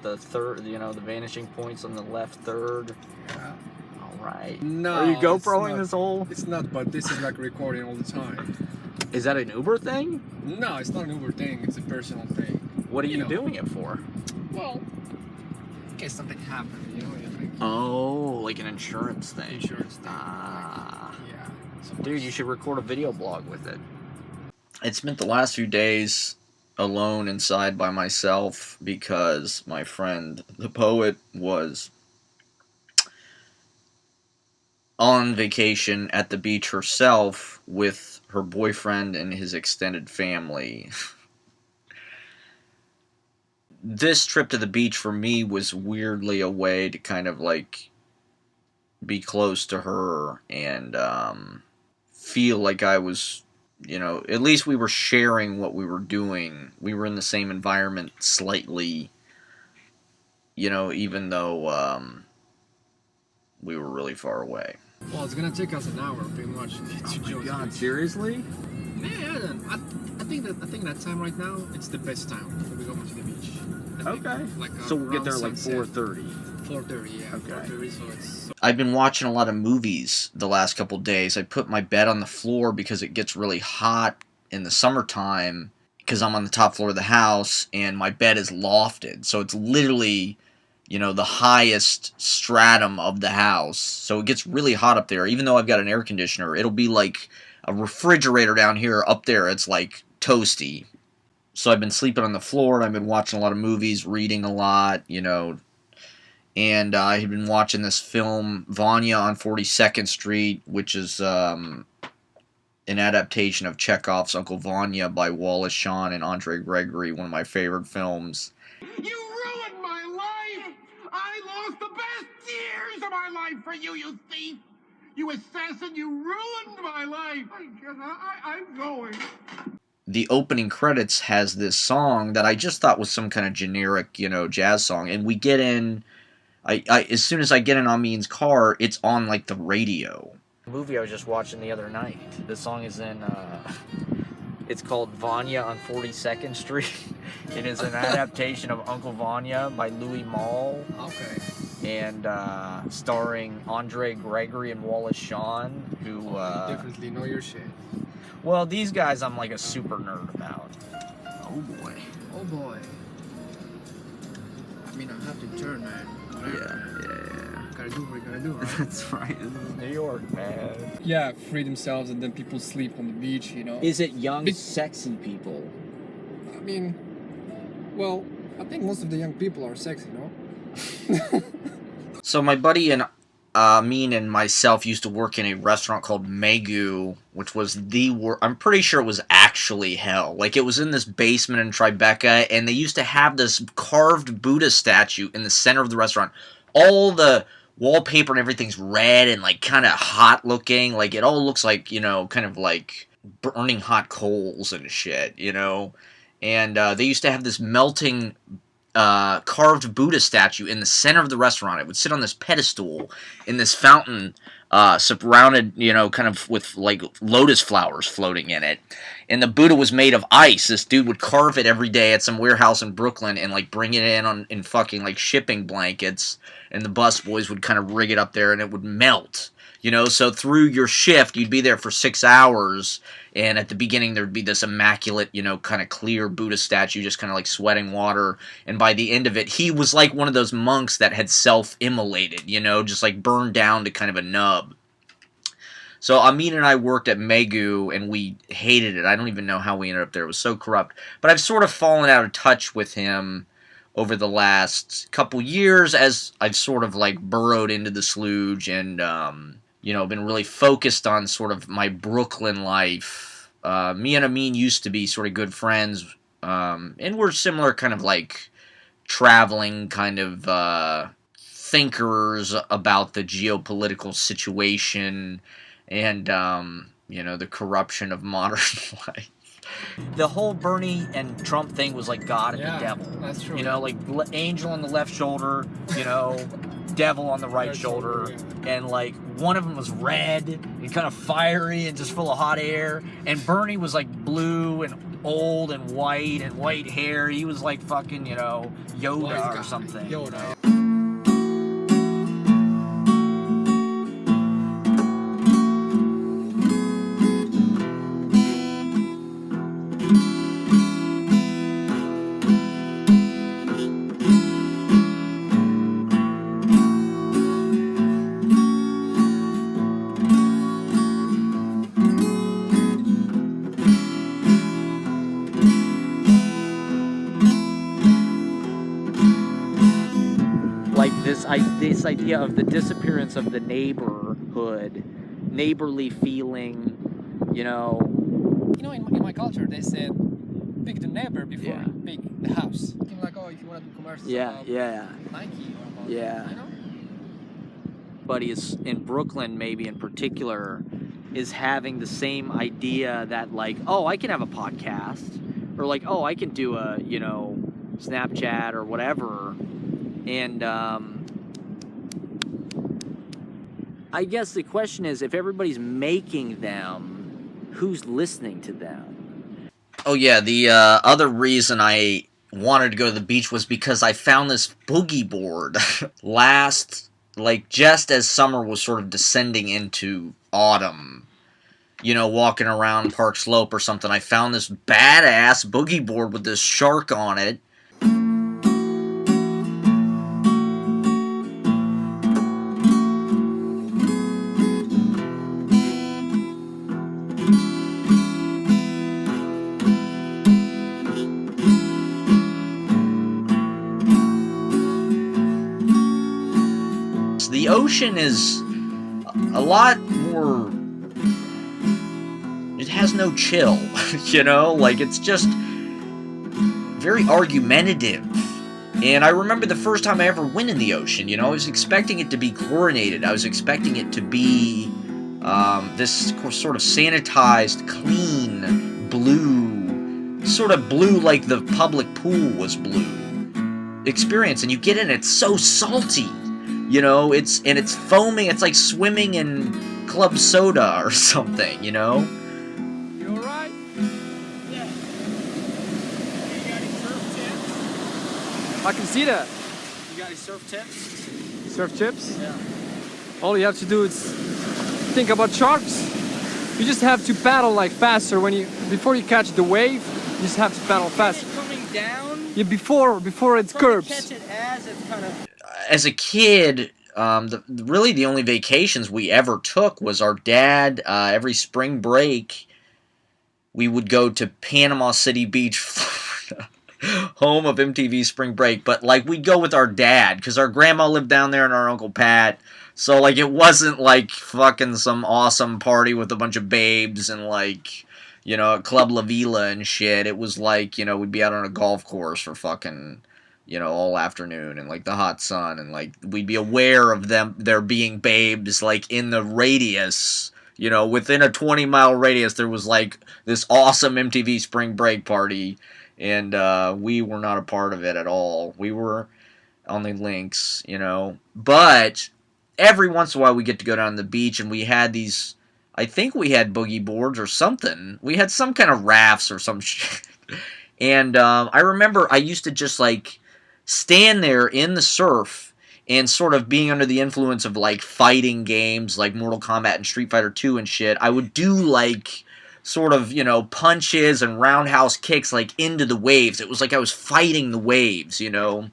got the third, you know, the vanishing points on the left third. Yeah. All right. No. Are you GoProing not, this whole? It's not, but this is like recording all the time. Is that an Uber thing? No, it's not an Uber thing. It's a personal thing. What are you doing it for? Well, in case something happened, you know. Like, oh, like an insurance thing. Insurance thing. Ah. Yeah. Dude, you should record a video blog with it. I spent the last few days alone inside by myself because my friend, the poet, was on vacation at the beach herself with her boyfriend and his extended family. This trip to the beach for me was weirdly a way to kind of like be close to her and feel like I was, you know, at least we were sharing what we were doing. We were in the same environment slightly, you know, even though we were really far away. Well, it's gonna take us an hour, pretty much. Oh my God, seriously? Man, I think that time right now, it's the best time to be going to the beach. Okay. Like so we'll get there like sunset. 4:30. 4:30, yeah. Okay. 4:30, so it's... I've been watching a lot of movies the last couple days. I put my bed on the floor because it gets really hot in the summertime because I'm on the top floor of the house and my bed is lofted. So it's literally, you know, the highest stratum of the house. So it gets really hot up there. Even though I've got an air conditioner, it'll be like a refrigerator down here. Up there, it's like toasty. So I've been sleeping on the floor, and I've been watching a lot of movies, reading a lot, you know. And I had been watching this film, Vanya on 42nd Street, which is an adaptation of Chekhov's Uncle Vanya by Wallace Shawn and Andre Gregory, one of my favorite films. You ruined my life! I lost the best years of my life for you, you thief! You assassin, you ruined my life! I'm going. The opening credits has this song that I just thought was some kind of generic, you know, jazz song. And we get in, as soon as I get in Ahmin's car, it's on, like, the radio. The movie I was just watching the other night, the song is in, it's called Vanya on 42nd Street. It is an adaptation of Uncle Vanya by Louis Malle. Okay. And starring Andre Gregory and Wallace Shawn, who... you definitely know your shit. Well, these guys I'm like a super nerd about. Oh boy. Oh boy. I mean, I have to turn, man. Yeah. Gotta do what we gotta do, right? That's right. This is New York, man. Yeah, free themselves and then people sleep on the beach, you know? Is it young, sexy people? I mean, well, I think most of the young people are sexy, no? So my buddy and Ahmin and myself used to work in a restaurant called Megu, which was I'm pretty sure it was actually hell. Like, it was in this basement in Tribeca, and they used to have this carved Buddha statue in the center of the restaurant. All the wallpaper and everything's red and, like, kind of hot looking. Like, it all looks like, you know, kind of like burning hot coals and shit, you know? And they used to have this melting carved Buddha statue in the center of the restaurant. It would sit on this pedestal in this fountain, surrounded, you know, kind of with, like, lotus flowers floating in it. And the Buddha was made of ice. This dude would carve it every day at some warehouse in Brooklyn and, like, bring it in fucking, like, shipping blankets. And the busboys would kind of rig it up there and it would melt. You know, so through your shift, you'd be there for 6 hours, and at the beginning there'd be this immaculate, you know, kind of clear Buddha statue just kind of like sweating water, and by the end of it, he was like one of those monks that had self-immolated, you know, just like burned down to kind of a nub. So Ahmin and I worked at Megu, and we hated it. I don't even know how we ended up there. It was so corrupt. But I've sort of fallen out of touch with him over the last couple years as I've sort of like burrowed into the sludge and, you know, been really focused on sort of my Brooklyn life. Me and Ahmin used to be sort of good friends, and we're similar kind of like traveling kind of thinkers about the geopolitical situation and, you know, the corruption of modern life. The whole Bernie and Trump thing was like God and the devil. That's true. You know, like angel on the left shoulder, you know, devil on the right shoulder, and like one of them was red and kind of fiery and just full of hot air, and Bernie was like blue and old and white hair. He was like fucking, you know, Yoda or something. Yoda. Like this idea of the disappearance of the neighborhood, neighborly feeling, you know. You know, in my culture, they said pick the neighbor before Yeah. you pick the house. Thinking like, oh, if you want to do commercials about Nike or about, Yeah. you know? Buddy is in Brooklyn, maybe in particular, is having the same idea that like, oh, I can have a podcast, or like, oh, I can do a, you know, Snapchat or whatever, and I guess the question is, if everybody's making them, who's listening to them? Oh yeah, the other reason I wanted to go to the beach was because I found this boogie board just as summer was sort of descending into autumn. You know, walking around Park Slope or something, I found this badass boogie board with this shark on it. The ocean is a lot more... It has no chill, you know? Like, it's just very argumentative. And I remember the first time I ever went in the ocean, you know, I was expecting it to be chlorinated. I was expecting it to be this sort of sanitized, clean, blue, sort of blue like the public pool was blue experience. And you get in, it's so salty. You know, it's foaming. It's like swimming in club soda or something, you know? You alright? Yeah. You got any surf tips? I can see that. You got any surf tips? Surf tips? Yeah. All you have to do is think about sharks. You just have to paddle like faster before you catch the wave. You just have to paddle faster. Coming down? Yeah, before it curves. Catch it as it's kind of... As a kid, really the only vacations we ever took was our dad. Every spring break, we would go to Panama City Beach, Florida, home of MTV Spring Break. But like we'd go with our dad because our grandma lived down there and our Uncle Pat. So like it wasn't like fucking some awesome party with a bunch of babes and like, you know, at Club La Vila and shit. It was like, you know, we'd be out on a golf course for fucking, you know, all afternoon and like the hot sun, and like we'd be aware of there being babes like in the radius, you know, within a 20-mile radius there was like this awesome MTV Spring Break party, and we were not a part of it at all. We were on the links, you know, but every once in a while we get to go down to the beach, and we had these, I think we had boogie boards or something. We had some kind of rafts or some shit. And I remember I used to just like stand there in the surf and sort of being under the influence of like fighting games like Mortal Kombat and Street Fighter 2 and shit. I would do like sort of, you know, punches and roundhouse kicks like into the waves. It was like I was fighting the waves, you know.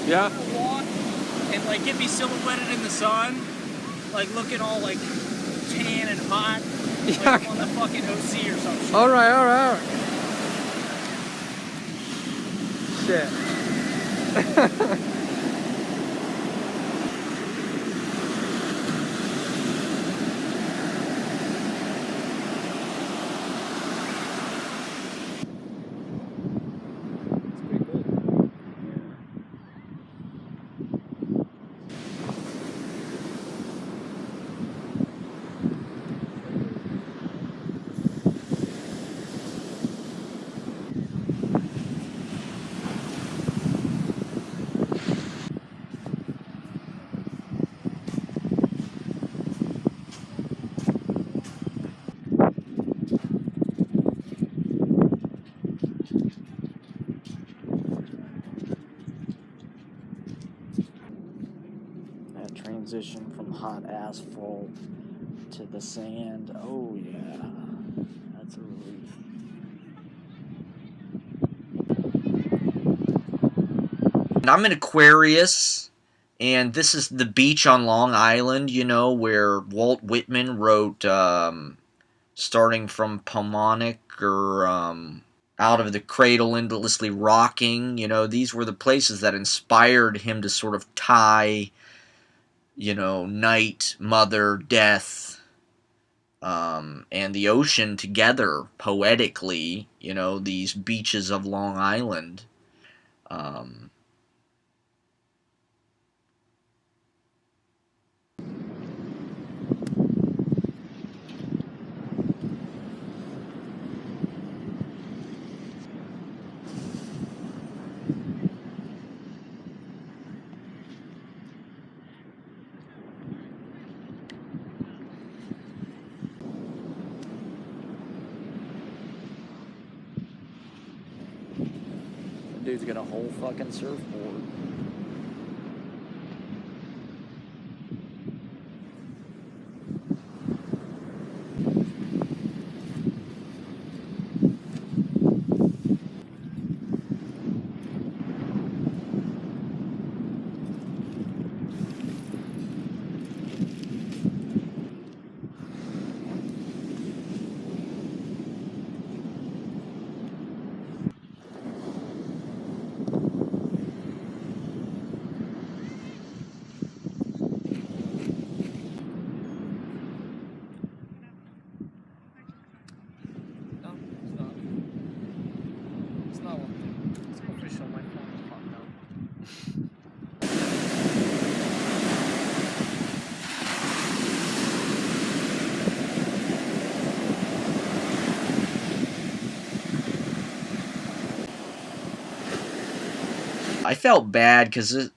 Yeah. walk and like get me silhouetted in the sun, like looking all like tan and hot, like Yeah. I'm on the fucking OC or something. All right. shit. That transition from hot asphalt to the sand. Oh yeah, that's a relief. And I'm in Aquarius, and this is the beach on Long Island, you know, where Walt Whitman wrote, starting from Pomonic or Out of the Cradle, Endlessly Rocking. You know, these were the places that inspired him to sort of tie, you know, night, mother, death, and the ocean together poetically, you know, these beaches of Long Island. Um, Dude's got a whole fucking surfboard. I felt bad because it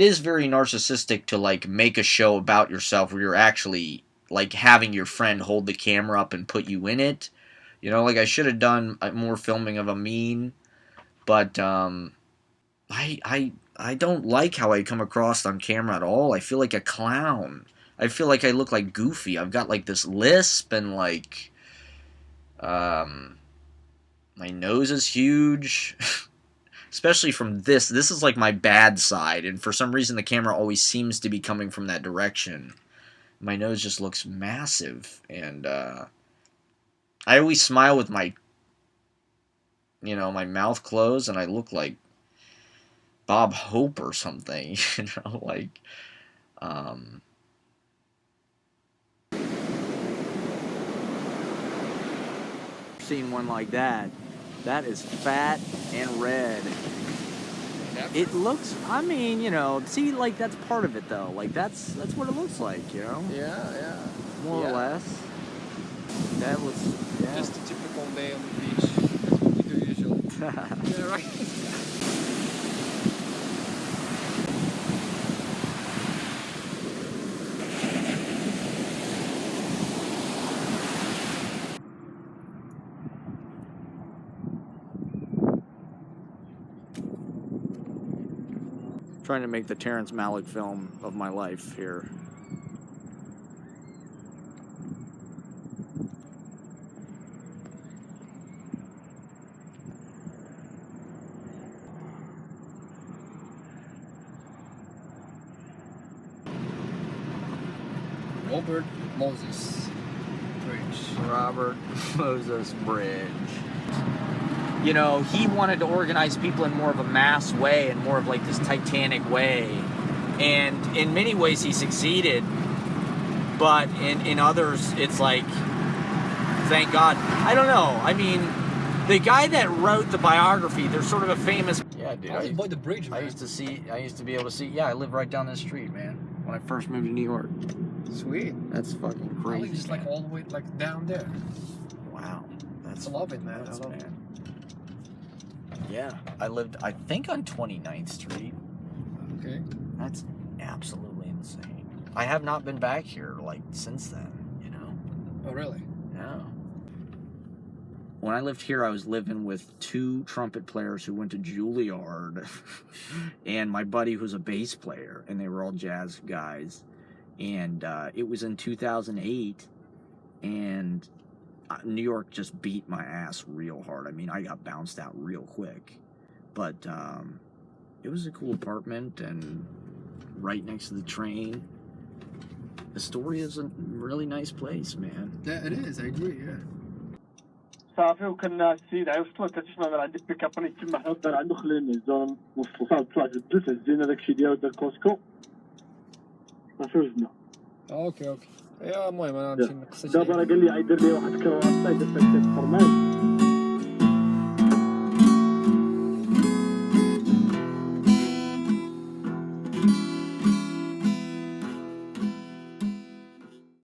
is very narcissistic to like make a show about yourself where you're actually like having your friend hold the camera up and put you in it. You know, like I should have done more filming of Amin, but I don't like how I come across on camera at all. I feel like a clown. I feel like I look like Goofy. I've got like this lisp and like my nose is huge. Especially from this. This is like my bad side, and for some reason the camera always seems to be coming from that direction. My nose just looks massive, and I always smile with my, you know, my mouth closed, and I look like Bob Hope or something, you know, like, Seen one like that. That is fat and red. It looks, I mean, you know, see, like, that's part of it, though. Like, that's what it looks like, you know? Yeah. More or less. That was, yeah. Just a typical day on the beach. That's what we do usually. Yeah, right. Trying to make the Terrence Malick film of my life here. Robert Moses Bridge. Robert Moses Bridge. you know, he wanted to organize people in more of a mass way and more of like this Titanic way. And in many ways he succeeded, but in others it's like, thank God. I don't know. I mean, the guy that wrote the biography, there's sort of a famous... Yeah, dude. I was by the bridge, man. I used to be able to see... Yeah, I live right down this street, man, when I first moved to New York. Sweet. That's fucking crazy. Probably just like all the way like down there. Wow. That's I love it, man. nuts, I love it. Yeah, I lived, I think, on 29th Street. Okay. That's absolutely insane. I have not been back here, like, since then, you know? Oh, really? No. When I lived here, I was living with 2 trumpet players who went to Juilliard, and my buddy who's a bass player, and they were all jazz guys. And it was in 2008, and New York just beat my ass real hard. I mean, I got bounced out real quick. But it was a cool apartment and right next to the train. Astoria is a really nice place, man. Yeah, it is. I agree, yeah. صافي وكنا السيد عرفتو كتسمع من عندي بيك ابني تما حنا دار عنده خلينا الزون وصافي طلع جدلت هزينا داكشي ديالو ديال كوسكو صافي وزدنا اوكي يا المهم انا نمشي نقص دابا راه قال لي غيدير لي واحد الكرواسه يدير داك الفرماج